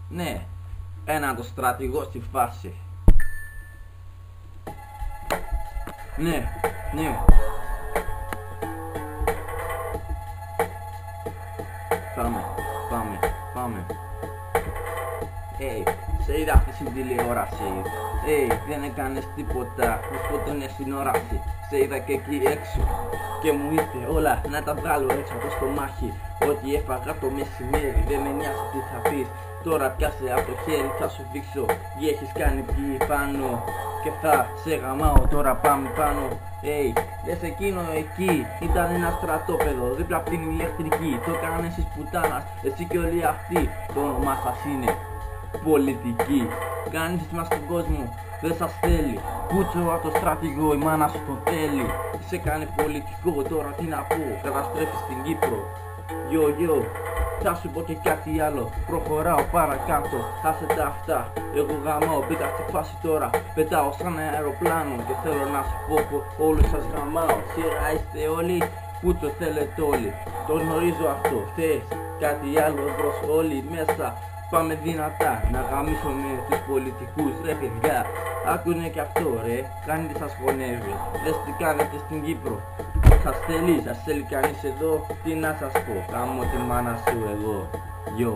Ναι, έναν το στρατηγό στη φάση. Ναι, ναι. Πάμε. Σε είδα αυτή στην τηλεόραση. Δεν έκανες τίποτα, μου σκοτώνες στην όραση. Σε είδα και εκεί έξω και μου είπε όλα να τα βγάλω έξω από το στομάχι. Ό,τι έφαγα το μεσημέρι δεν με νοιάζει τι θα πεις. Τώρα πιάσε από το χέρι, θα σου δείξω τι έχεις κάνει πει πάνω. Και θα σε γαμάω, τώρα πάμε πάνω. Δες εκείνο εκεί ήταν ένα στρατόπεδο δίπλα απ' την ηλεκτρική. Το έκαναν εσείς πουτάνας, εσύ και όλοι αυτοί. Το όνομά σας είναι πολιτική. Κάνεις μας τον κόσμο, δεν σας θέλει. Πούτσο από το στρατηγό, η μάνα σου το θέλει. Σε κάνει πολιτικό, τώρα τι να πω, καταστρέφεις την Κύπρο. Yo, θα σου πω και κάτι άλλο, προχωράω παρακάτω, άσε τα αυτά. Εγώ γαμάω, μπήκα στη φάση τώρα, πετάω σαν αεροπλάνο. Και θέλω να σου πω που όλους σας γαμάω. Σειρά είστε όλοι, πούτσο θέλετε όλοι. Το γνωρίζω αυτό, θες κάτι άλλο μπρος όλοι μέσα. Πάμε δυνατά, να γαμίσουμε τους πολιτικούς, ρε παιδιά. Άκουνε και αυτό ρε, κάνει τι σας χωνεύει. Δες τι κάνετε στην Κύπρο. Σας θέλει κανείς εδώ, τι να σας πω. Κάμω τη μάνα σου εγώ. Yo.